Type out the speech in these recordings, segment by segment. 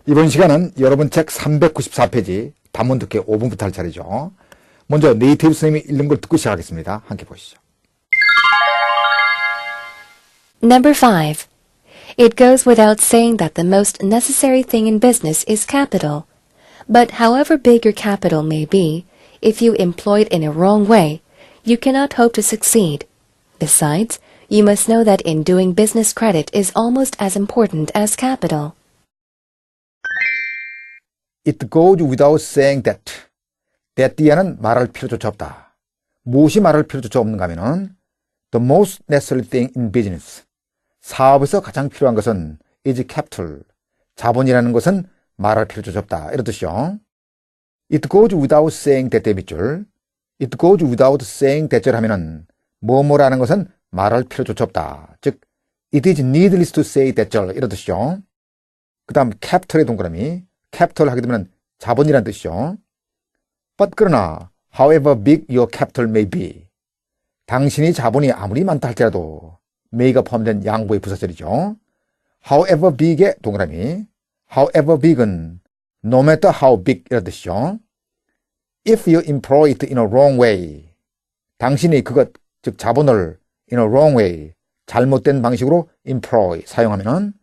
이번 시간은 여러분 책 394페이지 단문 듣기 5분부터 할 차례죠. 먼저 네이티브 선생님이 읽는 걸 듣고 시작하겠습니다. 함께 보시죠. Number 5. It goes without saying that the most necessary thing in business is capital. But however big your capital may be, if you employ it in a wrong way, you cannot hope to succeed. Besides, you must know that in doing business credit is almost as important as capital. It goes without saying that. that 뒤에는 말할 필요조차 없다. 무엇이 말할 필요조차 없는가 하면은 the most necessary thing in business. 사업에서 가장 필요한 것은 is capital. 자본이라는 것은 말할 필요조차 없다. 이런 뜻이요. It goes without saying that 밑줄. It goes without saying that 하면은 뭐뭐라는 것은 말할 필요조차 없다. 즉, it is needless to say that 이런 뜻이죠. 그 다음 capital의 동그라미. capital 하게 되면 자본이라는 뜻이죠. But 그러나 however big your capital may be. 당신이 자본이 아무리 많다 할지라도 may가 포함된 양보의 부사절이죠. however big의 동그라미. however big은 no matter how big 이런 뜻이죠. If you employ it in a wrong way. 당신이 그것, 즉 자본을 in a wrong way, 잘못된 방식으로 employ, 사용하면은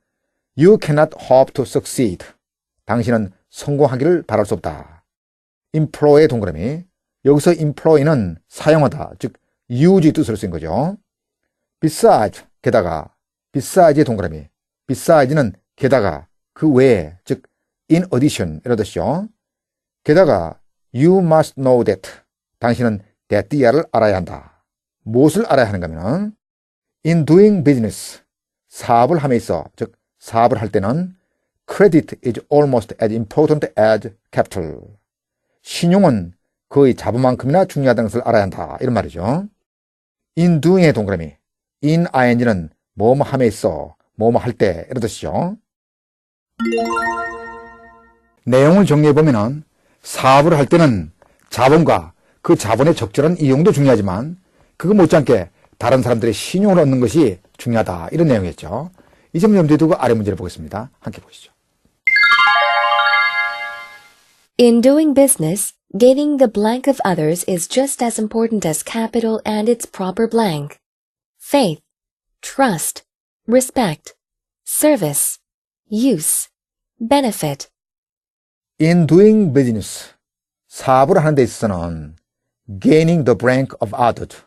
you cannot hope to succeed. 당신은 성공하기를 바랄 수 없다. employ의 동그라미. 여기서 employ는 사용하다, 즉 use 뜻으로 쓰인 거죠. besides, 게다가. beside의 동그라미. beside는 게다가, 그 외에, 즉 in addition 이런 뜻이죠. 게다가 you must know that. 당신은 that 뒤를 알아야 한다. 무엇을 알아야 하는가 하면 in doing business, 사업을 함에 있어, 즉 사업을 할 때는 credit is almost as important as capital. 신용은 거의 자본만큼이나 중요하다는 것을 알아야 한다. 이런 말이죠. in doing의 동그라미. in ing는 뭐뭐 함에 있어, 뭐뭐 할 때 이런 뜻이죠. 내용을 정리해보면 사업을 할 때는 자본과 그 자본의 적절한 이용도 중요하지만 그거 못지않게 다른 사람들의 신용을 얻는 것이 중요하다. 이런 내용이었죠. 이 점을 염두에 두고 아래 문제를 보겠습니다. 함께 보시죠. In doing business, gaining the blank of others is just as important as capital and its proper blank. Faith, trust, respect, service, use, benefit. In doing business, 사업을 하는 데 있어서는 gaining the blank of others,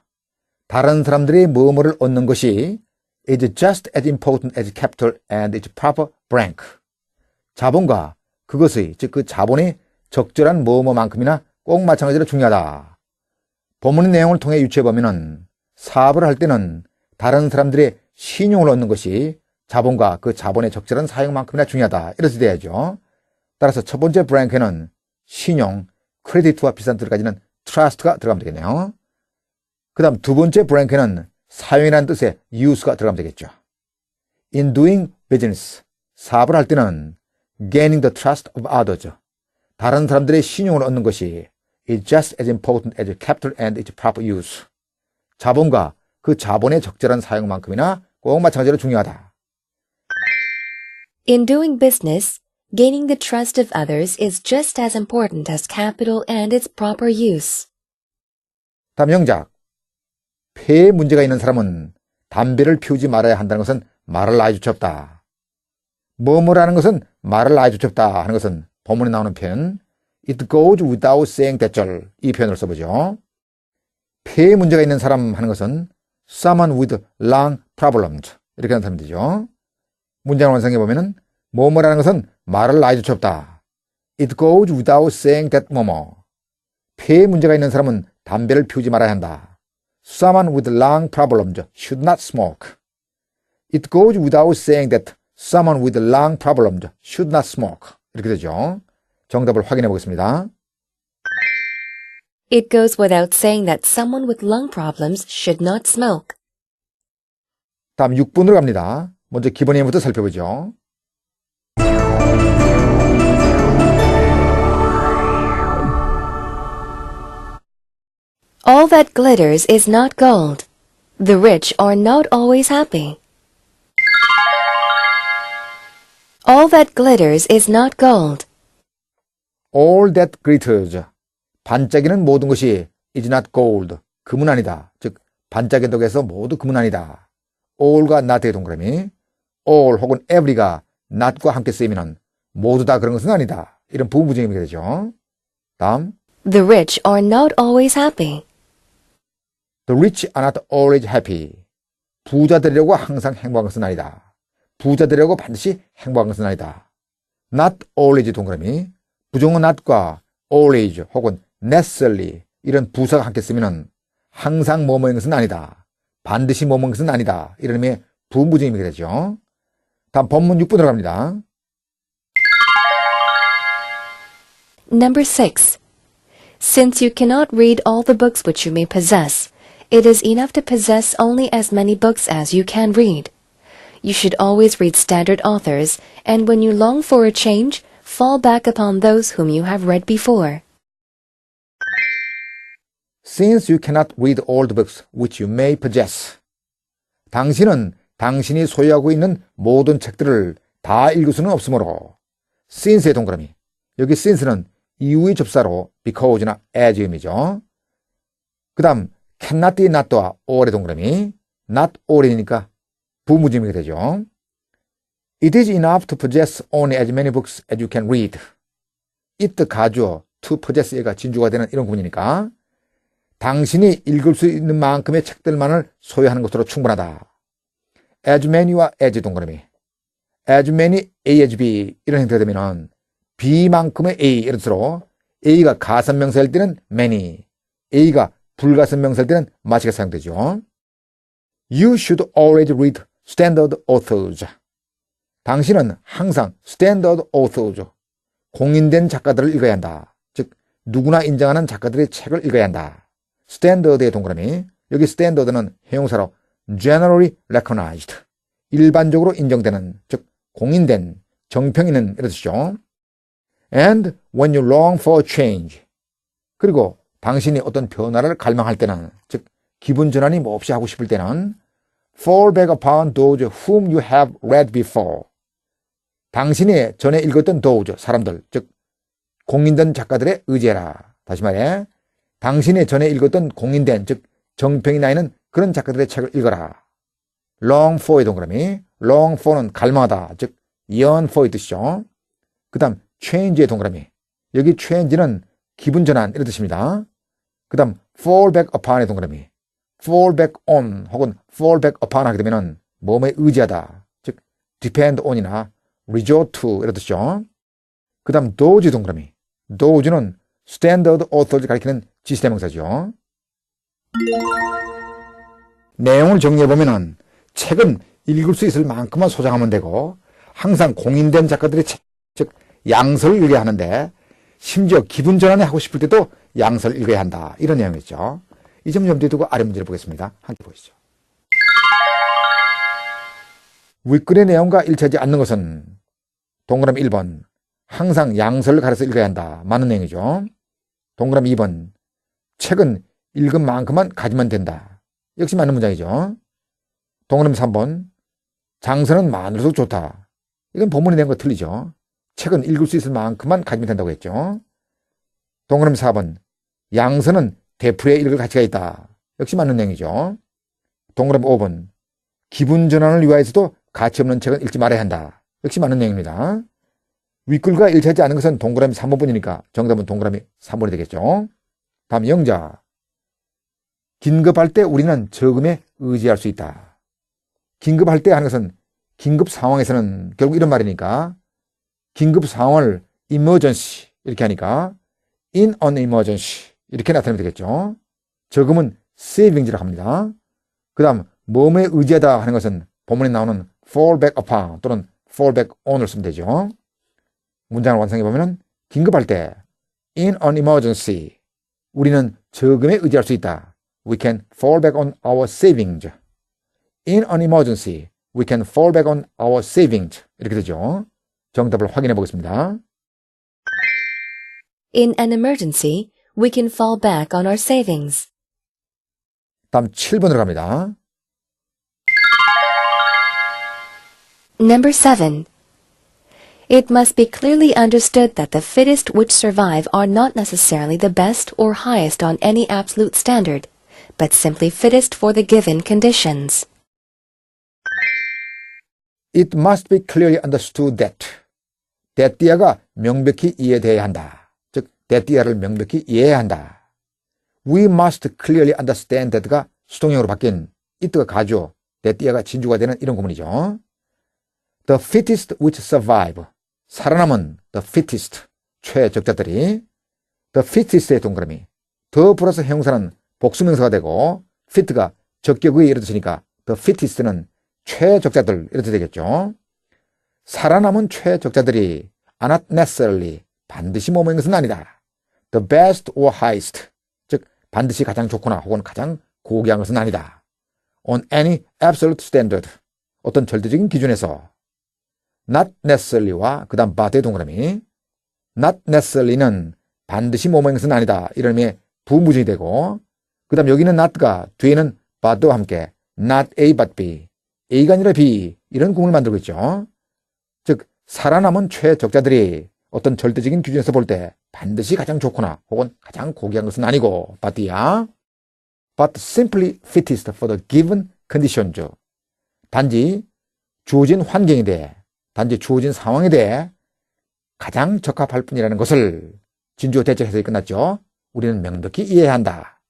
다른 사람들의 뭐뭐를 얻는 것이 is just as important as capital and its proper blank. 자본과 그것의, 즉 그 자본의 적절한 뭐뭐만큼이나 꼭 마찬가지로 중요하다. 본문의 내용을 통해 유추해보면 사업을 할 때는 다른 사람들의 신용을 얻는 것이 자본과 그 자본의 적절한 사용만큼이나 중요하다. 이렇게 돼야죠. 따라서 첫 번째 블랭크에는 신용, 크레디트와 비슷한 뜻을 가지는 trust가 들어가면 되겠네요. 그 다음 두 번째 블랭크에는 사용이라는 뜻의 use가 들어가면 되겠죠. In doing business, 사업을 할 때는 gaining the trust of others, 다른 사람들의 신용을 얻는 것이 is just as important as capital and its proper use. 자본과 그 자본의 적절한 사용만큼이나 꼭 마찬가지로 중요하다. In doing business, gaining the trust of others is just as important as capital and its proper use. 다음 영작. 폐에 문제가 있는 사람은 담배를 피우지 말아야 한다는 것은 말을 아주 없다. 뭐뭐라는 것은 말을 아주 없다 하는 것은 본문에 나오는 표현 It goes without saying that 이 표현을 써보죠. 폐에 문제가 있는 사람 하는 것은 someone with lung problems 이렇게 하는 사람이 되죠. 문장을 완성해보면 뭐뭐라는 것은 말을 아주 없다. It goes without saying that 뭐뭐. 폐에 문제가 있는 사람은 담배를 피우지 말아야 한다. Someone with lung problems should not smoke. It goes without saying that someone with lung problems should not smoke. 이렇게 되죠. 정답을 확인해 보겠습니다. It goes without saying that someone with lung problems should not smoke. 다음 6번으로 갑니다. 먼저 기본 예문부터 살펴보죠. All that glitters is not gold. The rich are not always happy. All that glitters is not gold. All that glitters. 반짝이는 모든 것이 is not gold. 금은 아니다. 즉 반짝인다고 해서 모두 금은 아니다. all과 not의 동그라미. all 혹은 every가 not과 함께 쓰이면 모두 다 그런 것은 아니다. 이런 부분부정이 되죠. 다음. The rich are not always happy. The rich are not always happy. 부자들이라고 항상 행복한 것은 아니다. 부자들이라고 반드시 행복한 것은 아니다. Not always 동그라미. 부정어 not과 always 혹은 necessarily 이런 부사가 함께 쓰면 항상 뭐뭐인 것은 아니다. 반드시 뭐뭐인 것은 아니다. 이런 의미의 부분부정이 되죠. 다음 본문 6분 들어갑니다. Number 6. Since you cannot read all the books which you may possess, it is enough to possess only as many books as you can read. You should always read standard authors, and when you long for a change, fall back upon those whom you have read before. Since you cannot read all the books which you may possess. 당신은 당신이 소유하고 있는 모든 책들을 다 읽을 수는 없으므로 since의 동그라미. 여기 since는 이유의 접사로 because나 as 의미죠. 그 다음 cannot의 not와 all의 동그라미. not all이니까 부무지음이 되죠. It is enough to possess only as many books as you can read. it 가주어 to possess 얘가 진주가 되는 이런 구문이니까 당신이 읽을 수 있는 만큼의 책들만을 소유하는 것으로 충분하다. as many와 as 동그라미. as many A as B 이런 형태가 되면은 B만큼의 A 예를 들어 A가 가산명사일 때는 many, A가 불가산명사일 때는 much가 사용되죠. You should always read standard authors. 당신은 항상 standard authors, 공인된 작가들을 읽어야 한다. 즉 누구나 인정하는 작가들의 책을 읽어야 한다. standard의 동그라미. 여기 standard는 형용사로 generally recognized, 일반적으로 인정되는, 즉 공인된, 정평 있는 이런 뜻이죠. And when you long for change. 그리고 당신이 어떤 변화를 갈망할 때는, 즉 기분 전환이 몹시 하고 싶을 때는 fall back upon those whom you have read before. 당신이 전에 읽었던 those, 사람들, 즉 공인된 작가들에 의지해라. 다시 말해 당신이 전에 읽었던 공인된, 즉 정평이 나 있는 그런 작가들의 책을 읽어라. long for의 동그라미. long for는 갈망하다, 즉 yearn for의 뜻이죠. 그 다음 change의 동그라미. 여기 change는 기분 전환 이런 뜻입니다. 그 다음 fall back upon의 동그라미. fall back on 혹은 fall back upon 하게 되면 몸에 의지하다, 즉 depend on이나 resort to 이런 뜻이죠. 그 다음 those 동그라미. those는 standard authors 가리키는 지시대명사죠. 내용을 정리해보면 책은 읽을 수 있을 만큼만 소장하면 되고 항상 공인된 작가들의 책, 즉 양서를 읽어야 하는데 심지어 기분 전환을 하고 싶을 때도 양서를 읽어야 한다. 이런 내용이죠. 이 점 염두에 두고 아래 문제를 보겠습니다. 함께 보시죠. 윗글의 내용과 일치하지 않는 것은 동그라미 1번 항상 양서를 가려서 읽어야 한다. 맞는 내용이죠. 동그라미 2번 책은 읽은 만큼만 가지면 된다. 역시 맞는 문장이죠. 동그라미 3번 장서는 많을수록 좋다. 이건 본문에 낸 거 틀리죠. 책은 읽을 수 있을 만큼만 가지면 된다고 했죠. 동그라미 4번 양서는 되풀이해 읽을 가치가 있다. 역시 맞는 내용이죠. 동그라미 5번 기분 전환을 위하여서도 가치 없는 책은 읽지 말아야 한다. 역시 맞는 내용입니다. 윗글과 일치하지 않은 것은 동그라미 3번뿐이니까 정답은 동그라미 3번이 되겠죠. 다음 영자. 긴급할 때 우리는 저금에 의지할 수 있다. 긴급할 때 하는 것은 긴급 상황에서는 결국 이런 말이니까 긴급 상황을 emergency 이렇게 하니까 in an emergency 이렇게 나타내면 되겠죠. 저금은 savings라고 합니다. 그 다음 뭐뭐에 의지하다 하는 것은 본문에 나오는 fall back upon 또는 fall back on을 쓰면 되죠. 문장을 완성해보면 긴급할 때 in an emergency 우리는 저금에 의지할 수 있다. We can fall back on our savings. In an emergency we can fall back on our savings. 이렇게 되죠. 정답을 확인해 보겠습니다. In an emergency, we can fall back on our savings. 다음 7번으로 갑니다. Number 7. It must be clearly understood that the fittest which survive are not necessarily the best or highest on any absolute standard, but simply fittest for the given conditions. It must be clearly understood that that디아가 명백히 이해되어야 한다. 즉, that디아를 명백히 이해해야 한다. We must clearly understand that가 수동형으로 바뀐 it가 가죠. that디아가 진주가 되는 이런 구문이죠. The fittest which survive. 살아남은 the fittest, 최적자들이 the fittest의 동그라미 더 플러스 형용사는 복수명사가 되고 fit가 적격의 이런 뜻이니까 the fittest는 최적자들 이렇게 되겠죠. 살아남은 최적자들이 are not necessarily 반드시 뭐뭐인 것은 아니다. The best or highest 즉 반드시 가장 좋거나 혹은 가장 고귀한 것은 아니다. On any absolute standard 어떤 절대적인 기준에서 not necessarly와 그 다음 but의 동그라미 not necessarly는 반드시 뭐뭐인 것은 아니다. 이런 의미의 부무증이 되고 그 다음 여기는 not가 뒤에는 but와 함께 not A but B A가 아니라 B 이런 구문을 만들고 있죠. 즉 살아남은 최적자들이 어떤 절대적인 기준에서 볼 때 반드시 가장 좋거나 혹은 가장 고귀한 것은 아니고 but이야. But simply fittest for the given conditions. 단지 주어진 환경에 대해 단지 주어진 상황에 대해 가장 적합할 뿐이라는 것을 진주어 대체 해석이 끝났죠. 우리는 명백히 이해해야 한다.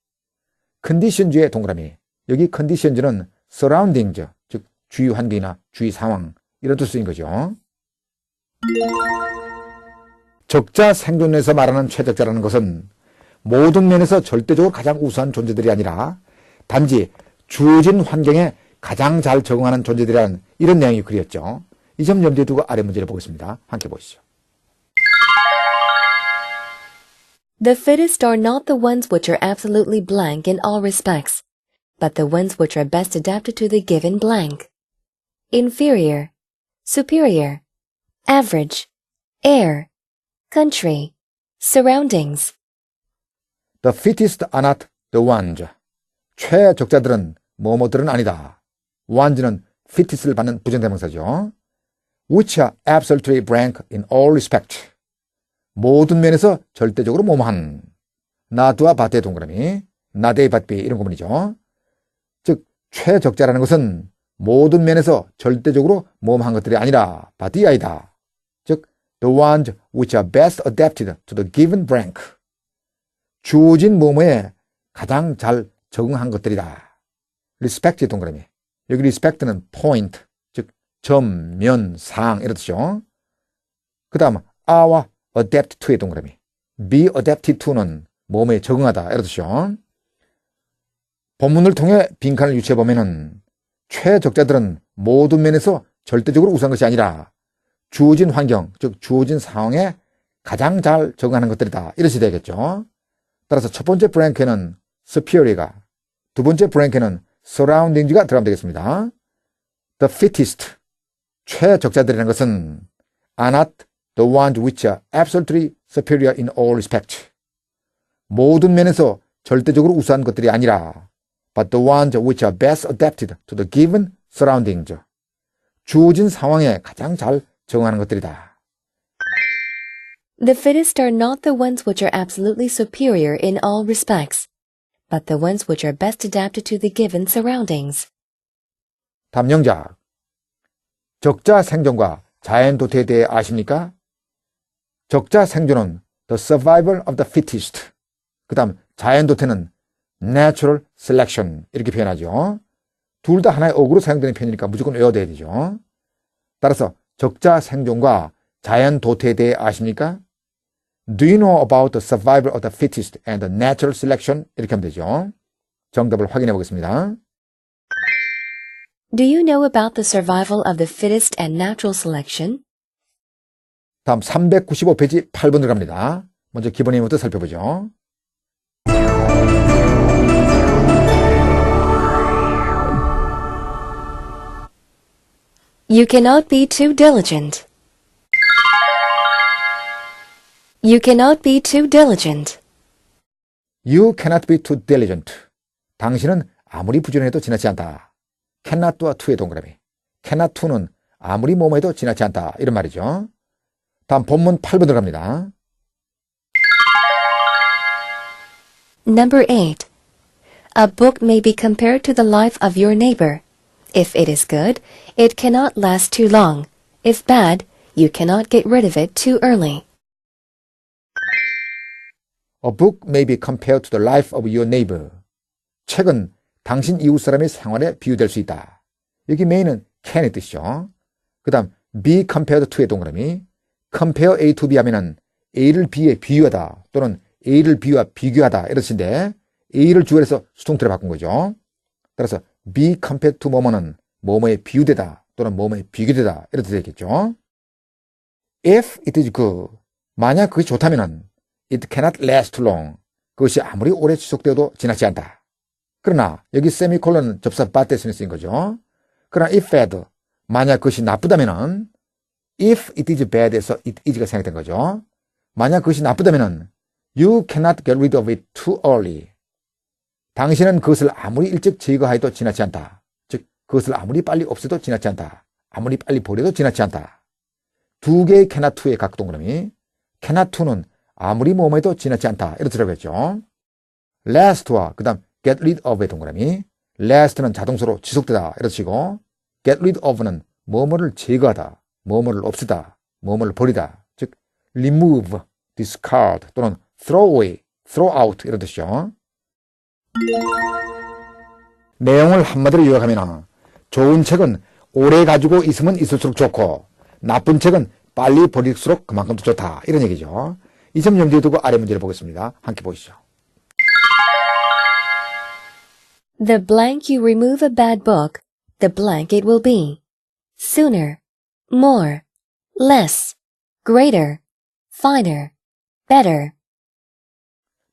conditions의 동그라미 여기 conditions는 surroundings 즉 주위 환경이나 주위 상황 이런 뜻인 거죠. 적자 생존에서 말하는 최적자라는 것은 모든 면에서 절대적으로 가장 우수한 존재들이 아니라 단지 주어진 환경에 가장 잘 적응하는 존재들이라는 이런 내용이 그렸죠. 이 점 염두에 두고 아래 문제를 보겠습니다. 함께 보시죠. The fittest are not the ones which are absolutely blank in all respects, but the ones which are best adapted to the given blank. Inferior, superior, average, air, country, surroundings. The fittest are not the ones. 최적자들은 뭐뭐들은 아니다. ones는 fittest를 받는 부정대명사죠. which are absolutely blank in all respect. 모든 면에서 절대적으로 뭐뭐한. not와 but의 동그라미 not A but B 이런 구문이죠. 즉 최적자라는 것은 모든 면에서 절대적으로 뭐뭐한 것들이 아니라 but이 아니다. 즉 the ones which are best adapted to the given blank. 주어진 뭐뭐에 가장 잘 적응한 것들이다. respect의 동그라미 여기 respect는 point 즉 점, 면, 상 이런 뜻이죠. 그 다음 are와 adapt to의 동그라미 be adapted to는 뭐뭐에 적응하다 이런 뜻이죠. 본문을 통해 빈칸을 유추해보면 최적자들은 모든 면에서 절대적으로 우수한 것이 아니라 주어진 환경 즉 주어진 상황에 가장 잘 적응하는 것들이다 이렇게 되겠죠. 따라서 첫 번째 브랭크에는 superior가 두 번째 브랭크에는 surroundings가 들어가면 되겠습니다. The fittest, 최적자들이라는 것은 are not the ones which are absolutely superior in all respect. 모든 면에서 절대적으로 우수한 것들이 아니라 but the ones which are best adapted to the given surroundings. 주어진 상황에 가장 잘 적응하는 것들이다. The fittest are not the ones which are absolutely superior in all respects, but the ones which are best adapted to the given surroundings. 다음 영작. 적자 생존과 자연 도태에 대해 아십니까? 적자 생존은 the survival of the fittest. 그 다음 자연 도태는 natural selection 이렇게 표현하죠. 둘 다 하나의 어구로 사용되는 표현이니까 무조건 외워둬야 되죠. 따라서 적자 생존과 자연 도태에 대해 아십니까? Do you know about the survival of the fittest and the natural selection? 이렇게 하면 되죠. 정답을 확인해 보겠습니다. Do you know about the survival of the fittest and natural selection? 다음 395페이지 8번으로 갑니다. 먼저 기본 의미부터 살펴보죠. You cannot be too diligent. You cannot be too diligent. You cannot be too diligent. 당신은 아무리 부지런해도 지나치 않다. cannot와 to의 동그라미. cannot to는 아무리 뭐뭐 해도 지나치 않다. 이런 말이죠. 다음 본문 8번 들어갑니다. Number 8. A book may be compared to the life of your neighbor. If it is good, it cannot last too long. If bad, you cannot get rid of it too early. A book may be compared to the life of your neighbor. 책은 당신 이웃 사람의 생활에 비유될 수 있다. 여기 may는 can의 뜻이죠. 그 다음 be compared to의 동그라미 compare A to B 하면은 A를 B에 비유하다 또는 A를 B와 비교하다 이런 뜻인데 A를 주어로 해서 수동태로 바꾼 거죠. 따라서 be compared to 뭐뭐는 뭐뭐에 비유되다 또는 뭐뭐에 비교되다 이런 뜻이 되겠죠. If it is good, 만약 그것이 좋다면은 it cannot last long, 그것이 아무리 오래 지속되어도 지나지 않다. 그러나 여기 세미콜론은 접사 but 대신에 쓰인 거죠. 그러나 if bad, 만약 그것이 나쁘다면은 if it is bad에서 it is가 생략된 거죠. 만약 그것이 나쁘다면은 you cannot get rid of it too early. 당신은 그것을 아무리 일찍 제거하여도 지나지 않다. 즉 그것을 아무리 빨리 없애도 지나지 않다. 아무리 빨리 버려도 지나지 않다. 두 개의 cannot to의 각 동그라미 cannot to는 아무리 뭐뭐해도 지나지 않다. 이렇게 들어가겠죠. last와 그 다음 get rid of의 동그라미 last는 자동사로 지속되다 이렇게 치고 get rid of는 뭐뭐를 제거하다, 뭐뭐를 없애다, 뭐뭐를 버리다. 즉 remove, discard 또는 throw away, throw out 이런 뜻이죠. 내용을 한마디로 요약하면 좋은 책은 오래 가지고 있으면 있을수록 좋고 나쁜 책은 빨리 버릴수록 그만큼 더 좋다. 이런 얘기죠. 이 점 염두에 두고 아래 문제를 보겠습니다. 함께 보시죠. The blank you remove a bad book, the blank it will be. Sooner, more, less, greater, finer, better.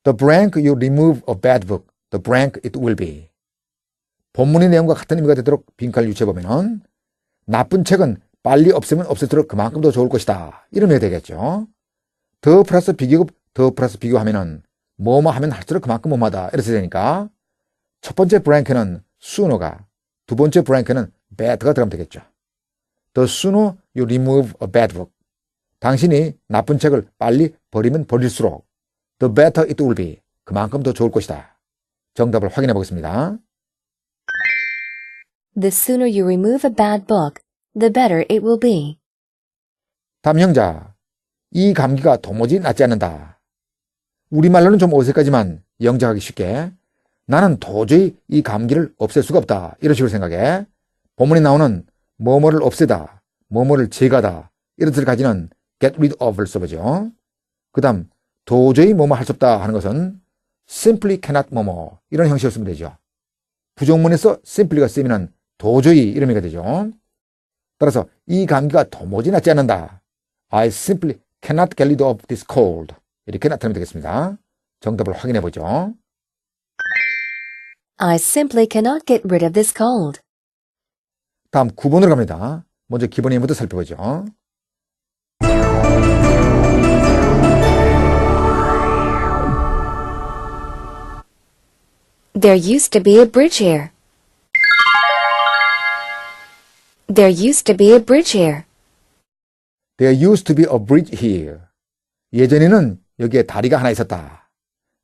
The blank you remove a bad book, the blank it will be. 본문의 내용과 같은 의미가 되도록 빈칸을 유추해보면 나쁜 책은 빨리 없애면 없앨수록 그만큼 더 좋을 것이다. 이런 의미가 되겠죠. 더 플러스 비교급 더 플러스 비교하면은 뭐뭐 하면 할수록 그만큼 뭐뭐하다. 이렇게 되니까 첫 번째 브랭크는 sooner가 두 번째 브랭크는 bad가 들어가면 되겠죠. The sooner you remove a bad book. 당신이 나쁜 책을 빨리 버리면 버릴수록 the better it will be. 그만큼 더 좋을 것이다. 정답을 확인해 보겠습니다. The sooner you remove a bad book, the better it will be. 다음 형자. 이 감기가 도무지 낫지 않는다. 우리말로는 좀 어색하지만 영작하기 쉽게 나는 도저히 이 감기를 없앨 수가 없다. 이런 식으로 생각해. 본문에 나오는 뭐뭐를 없애다, 뭐뭐를 제거하다 이런 뜻을 가지는 get rid of를 써보죠. 그 다음 도저히 뭐뭐 할 수 없다 하는 것은 simply cannot 뭐뭐 이런 형식을 쓰면 되죠. 부정문에서 simply가 쓰이면 도저히 이런 의미가 되죠. 따라서 이 감기가 도무지 낫지 않는다. I simply cannot get rid of this cold. 이렇게 나타내면 되겠습니다. 정답을 확인해 보죠. I simply cannot get rid of this cold. 다음 9번으로 갑니다. 먼저 기본 예문부터 살펴보죠. There used to be a bridge here. There used to be a bridge here. There used to be a bridge here. 예전에는 여기에 다리가 하나 있었다.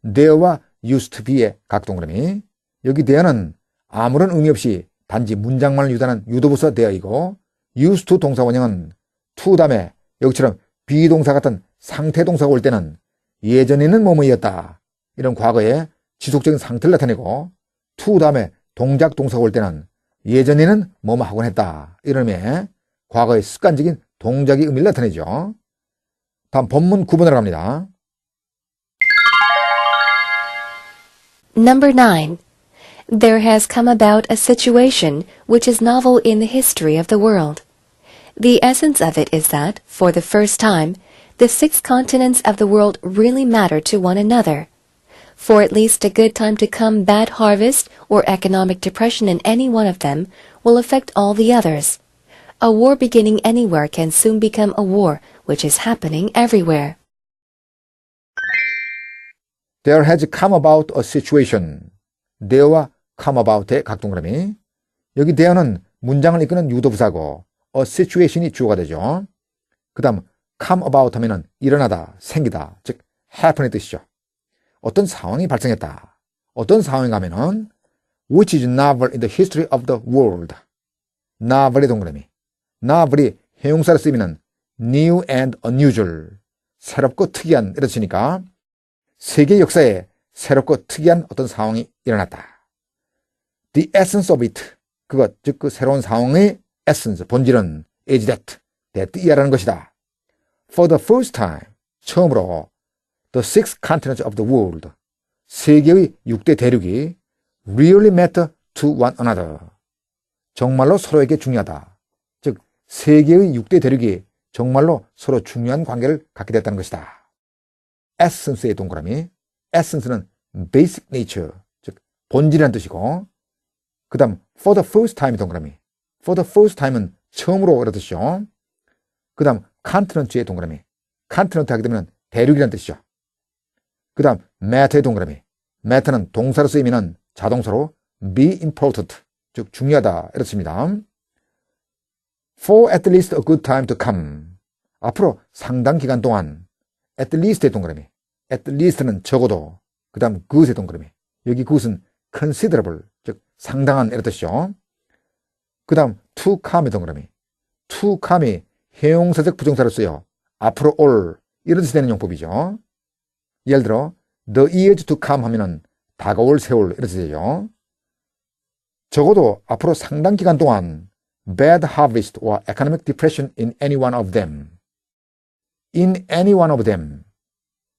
There와 used to be의 각 동그라미. 여기 there는 아무런 의미 없이 단지 문장만을 유도하는 유도부사 there이고 used to 동사 원형은 to 다음에 여기처럼 비동사 같은 상태 동사가 올 때는 예전에는 뭐뭐였다. 이런 과거의 지속적인 상태를 나타내고 to 다음에 동작 동사가 올 때는 예전에는 뭐뭐 하곤 했다. 이런 의미의 과거의 습관적인 동작의 의미를 나타내죠. 다음 본문 9번으로 갑니다. Number 9. There has come about a situation which is novel in the history of the world. The essence of it is that, for the first time, the 6 continents of the world really matter to one another. For at least a good time to come, bad harvest or economic depression in any one of them will affect all the others. A war beginning anywhere can soon become a war which is happening everywhere. There has come about a situation. there와 come about의 각 동그라미. 여기 there는 문장을 이끄는 유도부사고 a situation이 주어가 되죠. 그 다음 come about 하면은 일어나다, 생기다, 즉 happen의 뜻이죠. 어떤 상황이 발생했다. 어떤 상황인가 하면은 which is novel in the history of the world. novel의 동그라미. novel이 형용사로 쓰이면 new and unusual. 새롭고 특이한 이렇게 쓰니까 세계 역사에 새롭고 특이한 어떤 상황이 일어났다. The essence of it. 그것, 즉 그 새로운 상황의 essence, 본질은 is that 이하라는 것이다. For the first time, 처음으로 the six continents of the world, 세계의 6대 대륙이 really matter to one another. 정말로 서로에게 중요하다. 즉 세계의 6대 대륙이 정말로 서로 중요한 관계를 갖게 됐다는 것이다. essence의 동그라미. essence는 basic nature, 즉 본질이라는 뜻이고, 그 다음 for the first time 동그라미. for the first time은 처음으로 이런 뜻이죠. 그 다음 continent의 동그라미. continent 하게 되면 대륙이라는 뜻이죠. 그 다음 matter의 동그라미. matter는 동사로 쓰이면 자동사로 be important, 즉 중요하다 이렇습니다. For at least a good time to come. 앞으로 상당 기간 동안 at least의 동그라미. at least는 적어도, 그 다음 good의 동그라미. 여기 good은 considerable, 즉 상당한 이런 뜻이죠. 그 다음 to come의 동그라미. to come이 형용사적 부정사로 쓰여 앞으로 올 이런 뜻이 되는 용법이죠. 예를 들어 the years to come 하면은 다가올 세월 이런 뜻이 되죠. 적어도 앞으로 상당 기간 동안 bad harvest or economic depression in any one of them. in any one of them.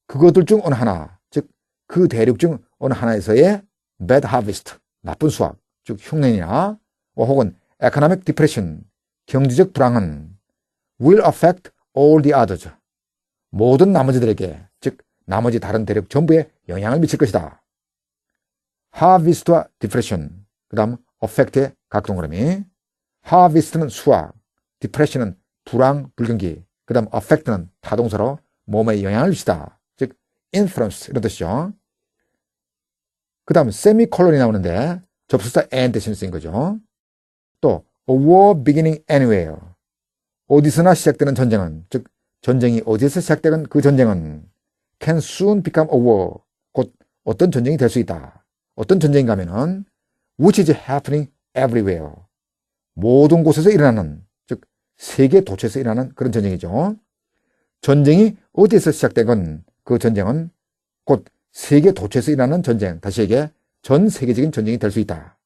그것들 중 어느 하나, 즉 그 대륙 중 어느 하나에서의 bad harvest, 나쁜 수확, 즉 흉년이나 혹은 economic depression, 경제적 불황은 will affect all the others. 모든 나머지들에게, 즉 나머지 다른 대륙 전부에 영향을 미칠 것이다. harvest와 depression, 그 다음 affect의 각 동그라미. harvest는 수확, depression은 불황, 불경기, 그 다음 affect는 타동사로 몸에 영향을 미치다, 즉 influence 이런 뜻이죠. 그 다음 semicolon이 나오는데 접속사 and 대신 쓰인 거죠. 또 a war beginning anywhere. 어디서나 시작되는 전쟁은, 즉 전쟁이 어디에서 시작되는 그 전쟁은 can soon become a war. 곧 어떤 전쟁이 될 수 있다. 어떤 전쟁인가 하면은 which is happening everywhere. 모든 곳에서 일어나는, 즉 세계 도처에서 일어나는 그런 전쟁이죠. 전쟁이 어디에서 시작되건 그 전쟁은 곧 세계 도처에서 일어나는 전쟁, 다시 얘기해 전 세계적인 전쟁이 될 수 있다.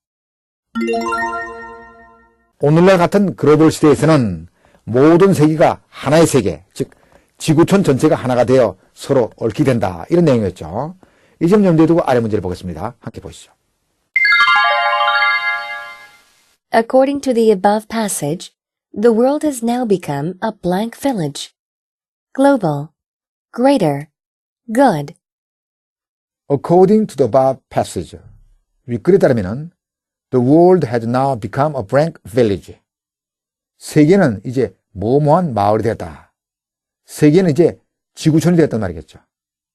오늘날 같은 글로벌 시대에서는 모든 세계가 하나의 세계, 즉 지구촌 전체가 하나가 되어 서로 얽히게 된다, 이런 내용이었죠. 이 점 염두에 두고 아래 문제를 보겠습니다. 함께 보시죠. According to the above passage, the world has now become a blank village. Global, greater, good. According to the above passage, 윗글에 따르면 the world has now become a blank village. 세계는 이제 뭐뭐한 마을이 되었다. 세계는 이제 지구촌이 되었단 말이겠죠.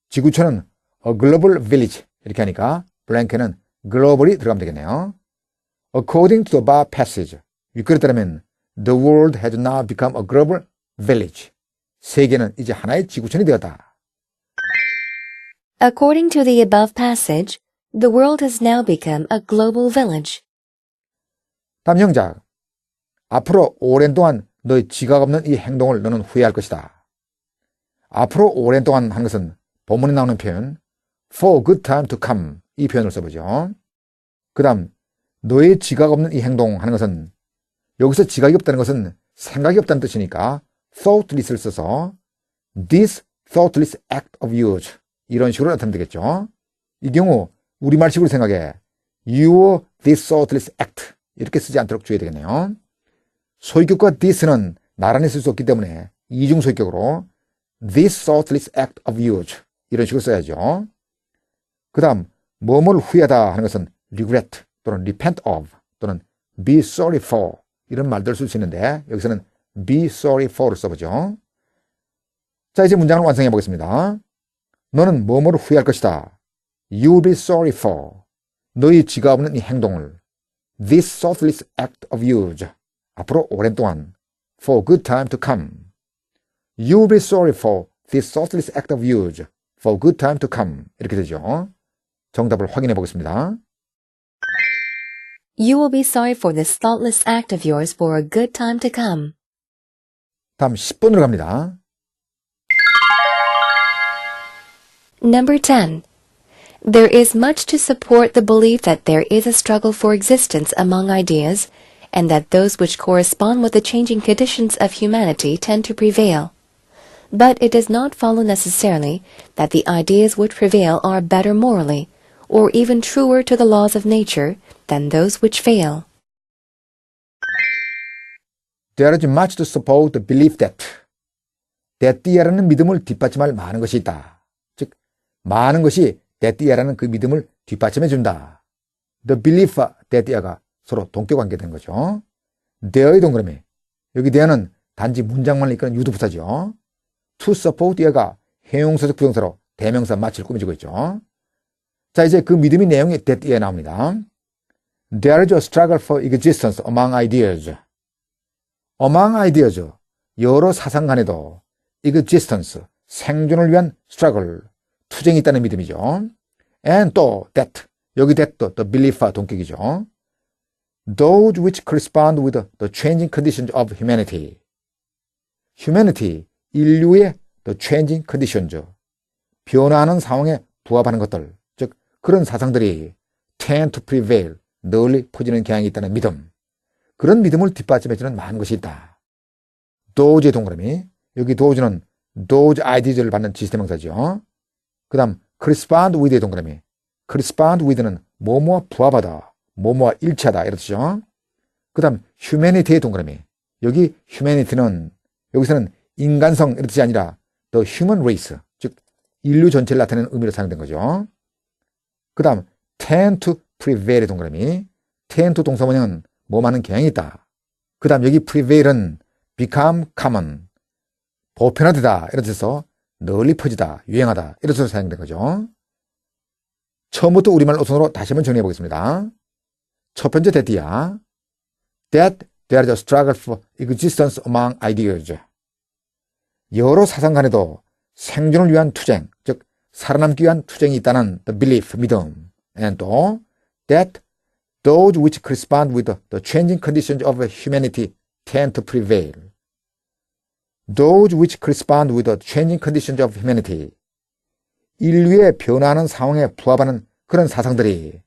지구촌은 a global village 이렇게 하니까 blank에는 global이 들어가면 되겠네요. According to the above passage, 윗글에 따르면 the world has now become a global village. 세계는 이제 하나의 지구촌이 되었다. According to the above passage, the world has now become a global village. 다음 영작. 앞으로 오랜 동안 너의 지각 없는 이 행동을 너는 후회할 것이다. 앞으로 오랜 동안 한 것은 본문에 나오는 표현 for a good time to come 이 표현을 써보죠. 그 다음 너의 지각 없는 이 행동 하는 것은 여기서 지각이 없다는 것은 생각이 없다는 뜻이니까 thoughtless를 써서 this thoughtless act of yours 이런 식으로 나타내면 되겠죠. 이 경우 우리말식으로 생각해 your this thoughtless act 이렇게 쓰지 않도록 주의해야 되겠네요. 소유격과 this는 나란히 쓸 수 없기 때문에 이중 소유격으로 this thoughtless act of yours 이런 식으로 써야죠. 그 다음 뭐뭘 후회하다 하는 것은 regret 또는 repent of 또는 be sorry for 이런 말들을 쓸 수 있는데 여기서는 be sorry for를 써보죠. 자, 이제 문장을 완성해 보겠습니다. 너는 뭐뭐를 후회할 것이다. You'll be sorry for. 너희 지각 없는 이 행동을 this thoughtless act of yours 앞으로 오랜 동안 for a good time to come. You will be sorry for this thoughtless act of yours for good time to come. 이렇게 되죠. 정답을 확인해 보겠습니다. You will be sorry for this thoughtless act of yours for a good time to come. 다음 10번으로 갑니다. Number 10. There is much to support the belief that there is a struggle for existence among ideas, and that those which correspond with the changing conditions of humanity tend to prevail. But it does not follow necessarily that the ideas which prevail are better morally, or even truer to the laws of nature, than those which fail. There is much to support the belief that that이라는 믿음을 뒷받침할 많은 것이 있다. 즉, 많은 것이 that이라는 그 믿음을 뒷받침해 준다. The belief, that가 서로 동격관계된 거죠. there의 동그라미. 여기 there는 단지 문장만을 이끄는 유도부사죠. to support there가 해용사적 부정사로 대명사 마치를 꾸며주고 있죠. 자, 이제 그 믿음의 내용이 that에 나옵니다. There is a struggle for existence among ideas. Among ideas, 여러 사상 간에도 existence, 생존을 위한 struggle, 투쟁이 있다는 믿음이죠. And 또 that, 여기 that도 the belief와 동격이죠. Those which correspond with the changing conditions of humanity. Humanity, 인류의 the changing conditions, 변화하는 상황에 부합하는 것들, 즉 그런 사상들이 tend to prevail, 널리 퍼지는 경향이 있다는 믿음. 그런 믿음을 뒷받침해주는 많은 것이 있다. Those의 동그라미, 여기 those는 those ideas를 받는 지시대명사죠. 그 다음 correspond with의 동그라미, correspond with는 뭐뭐와 부합하다, 뭐뭐와 일치하다 이런 뜻이죠. 그 다음 humanity의 동그라미, 여기 humanity는 여기서는 인간성 이런 뜻이 아니라 the human race, 즉 인류 전체를 나타내는 의미로 사용된 거죠. 그 다음 tend to prevail의 동그라미, tend to 동사원형은 뭐하는 경향이 있다. 그 다음 여기 prevail은 become common, 보편화되다 이런 뜻에서 널리 퍼지다, 유행하다 이런 뜻으로 사용된 거죠. 처음부터 우리말 어순으로 다시 한번 정리해 보겠습니다. 첫 번째 that이야. That there is a struggle for existence among ideas. 여러 사상 간에도 생존을 위한 투쟁, 즉 살아남기 위한 투쟁이 있다는 the belief, 믿음. And 또 that those which correspond with the changing conditions of humanity tend to prevail. Those which correspond with the changing conditions of humanity. 인류의 변화하는 상황에 부합하는 그런 사상들이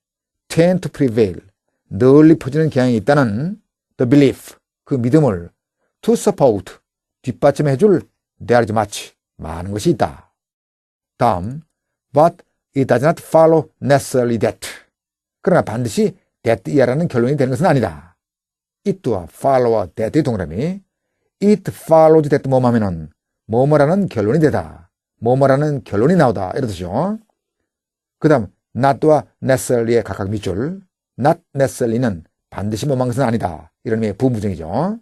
tend to prevail, 널리 퍼지는 경향이 있다는 the belief, 그 믿음을 to support, 뒷받침해줄 there is much, 많은 것이 있다. 다음, but it does not follow necessarily that. 그러나 반드시 that이라는 결론이 되는 것은 아니다. it와 follow와 that의 동그라미, it follows that 뭐뭐 하면은 뭐뭐라는 결론이 되다, 뭐뭐라는 결론이 나오다 이런 뜻이죠. 그 다음 not와 necessarly의 각각 밑줄, not necessarly는 반드시 뭐뭐 한 것은 아니다 이런 의미의 부부정이죠.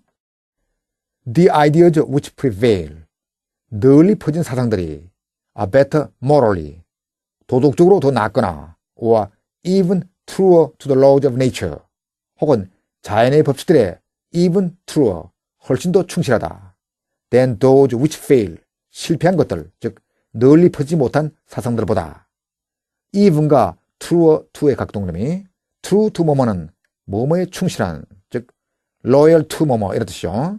The ideas which prevail, 널리 퍼진 사상들이 are better morally, 도덕적으로 더 낫거나 or even truer to the laws of nature, 혹은 자연의 법칙들에 even truer, 훨씬 더 충실하다. than those which fail, 실패한 것들, 즉 널리 퍼지지 못한 사상들보다. even과 truer to의 각 동그라미, true to 뭐뭐는 뭐뭐에 충실한, 즉 loyal to 뭐뭐 이런 뜻이죠.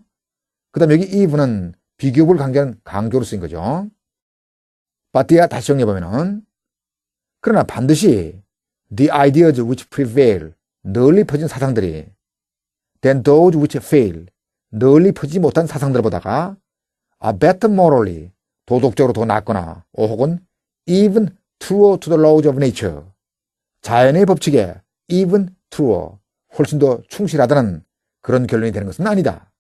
그 다음 여기 even은 비교급을 강조하는 강조로 쓰인 거죠. 바티아 다시 정리해보면은, 그러나 반드시 the ideas which prevail, 널리 퍼진 사상들이 than those which fail, 널리 퍼지지 못한 사상들보다가 are better morally, 도덕적으로 더 낫거나 혹은 even truer to the laws of nature, 자연의 법칙에 even truer, 훨씬 더 충실하다는 그런 결론이 되는 것은 아니다.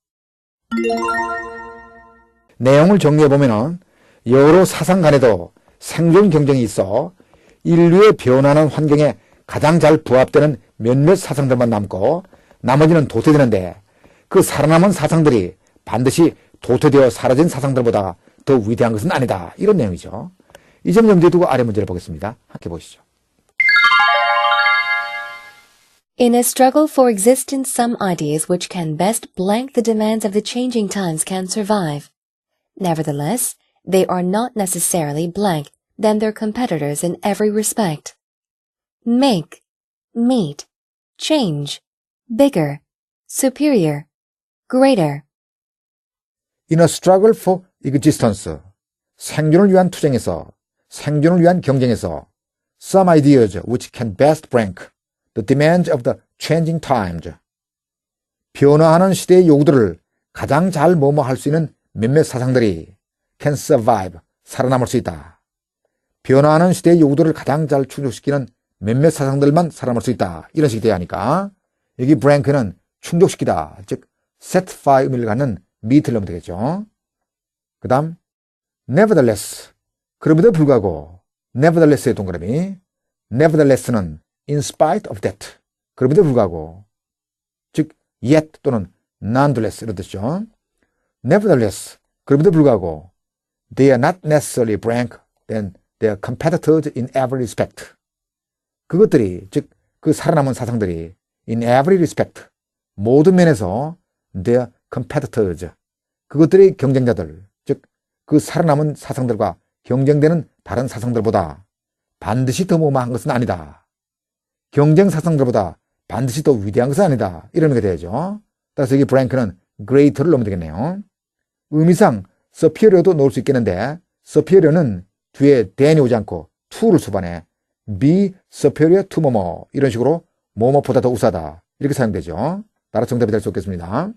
내용을 정리해보면 여러 사상 간에도 생존 경쟁이 있어 인류의 변화하는 환경에 가장 잘 부합되는 몇몇 사상들만 남고 나머지는 도태되는데 그 살아남은 사상들이 반드시 도태되어 사라진 사상들보다 더 위대한 것은 아니다. 이런 내용이죠. 이 점 염두에 두고 아래 문제를 보겠습니다. 함께 보시죠. In a struggle for existence, some ideas which can best blank the demands of the changing times can survive. Nevertheless, they are not necessarily blank than their competitors in every respect. Make, meet, change, bigger, superior, greater. In a struggle for existence, 생존을 위한 투쟁에서, 생존을 위한 경쟁에서 some ideas which can best rank the demands of the changing times. 변화하는 시대의 요구들을 가장 잘 뭐뭐할 수 있는 몇몇 사상들이 can survive, 살아남을 수 있다. 변화하는 시대의 요구들을 가장 잘 충족시키는 몇몇 사상들만 살아남을 수 있다. 이런 식이 돼야 하니까 여기 brank는 충족시키다, 즉 satisfy 의미를 갖는 meet를 넣으면 되겠죠. 그 다음 nevertheless, 그럼에도 불구하고 nevertheless의 동그라미, nevertheless는 in spite of that, 그럼에도 불구하고, 즉 yet 또는 nonetheless 이런 뜻이죠. nevertheless, 그럼에도 불구하고 they are not necessarily blank than their competitors in every respect. 그것들이, 즉 그 살아남은 사상들이 in every respect, 모든 면에서 their competitors, 그것들의 경쟁자들, 즉 그 살아남은 사상들과 경쟁되는 다른 사상들보다 반드시 더 뭐뭐한 것은 아니다. 경쟁 사상들보다 반드시 더 위대한 것은 아니다. 이런 의미가 되야죠. 따라서 여기 brank는 greater를 넣으면 되겠네요. 의미상 superior도 넣을 수 있겠는데 superior는 뒤에 than이 오지 않고 to를 수반해 be superior to 뭐뭐, 이런 식으로 뭐뭐보다 더 우수하다, 이렇게 사용되죠. 따라 정답이 될 수 없겠습니다.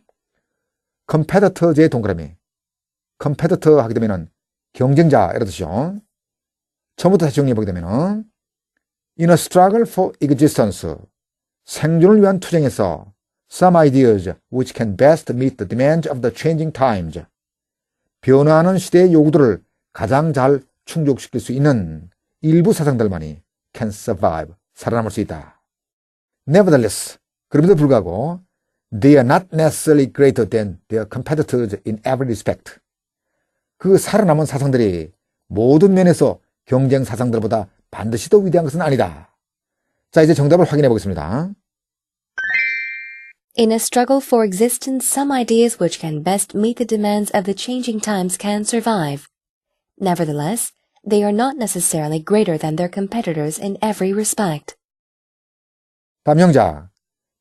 competitors의 동그라미, competitor 하게 되면은 경쟁자 이런 뜻이죠. 처음부터 다시 정리해보게 되면은 in a struggle for existence, 생존을 위한 투쟁에서 some ideas which can best meet the demands of the changing times, 변화하는 시대의 요구들을 가장 잘 충족시킬 수 있는 일부 사상들만이 can survive, 살아남을 수 있다. Nevertheless, 그럼에도 불구하고 they are not necessarily greater than their competitors in every respect. 그 살아남은 사상들이 모든 면에서 경쟁 사상들보다 반드시 더 위대한 것은 아니다. 자, 이제 정답을 확인해 보겠습니다. In a struggle for existence, some ideas which can best meet the demands of the changing times can survive. Nevertheless, they are not necessarily greater than their competitors in every respect. 다음 영작.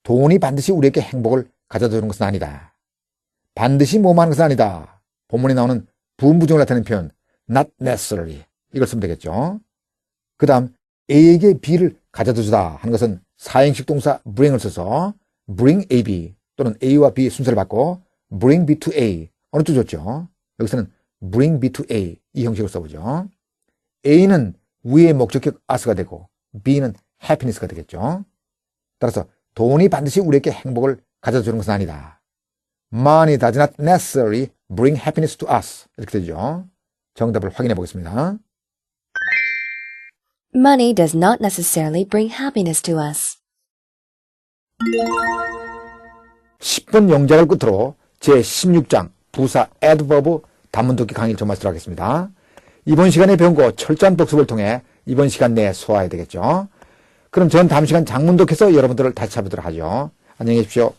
돈이 반드시 우리에게 행복을 가져다 주는 것은 아니다. 반드시 뭐뭐하는 것은 아니다. 본문에 나오는 부음부정을 나타내는 표현 not necessarily, 이걸 쓰면 되겠죠. 그 다음 A에게 B를 가져다 주다 하는 것은 사행식 동사 bring을 써서 bring AB 또는 A와 B의 순서를 바꿔 bring B to A, 어느 쪽 좋죠? 여기서는 bring B to A, 이 형식으로 써보죠. A는 위의 목적격 us가 되고 B는 happiness가 되겠죠. 따라서 돈이 반드시 우리에게 행복을 가져다 주는 것은 아니다. Money does not necessarily bring happiness to us, 이렇게 되죠. 정답을 확인해 보겠습니다. Money does not necessarily bring happiness to us. 10번 영작을 끝으로 제16장 부사 adverb 단문 듣기 강의를 좀 마치도록 하겠습니다. 이번 시간에 배운 거 철저한 복습을 통해 이번 시간 내에 소화해야 되겠죠. 그럼 전 다음 시간 장문독해서 여러분들을 다시 찾아뵙도록 하죠. 안녕히 계십시오.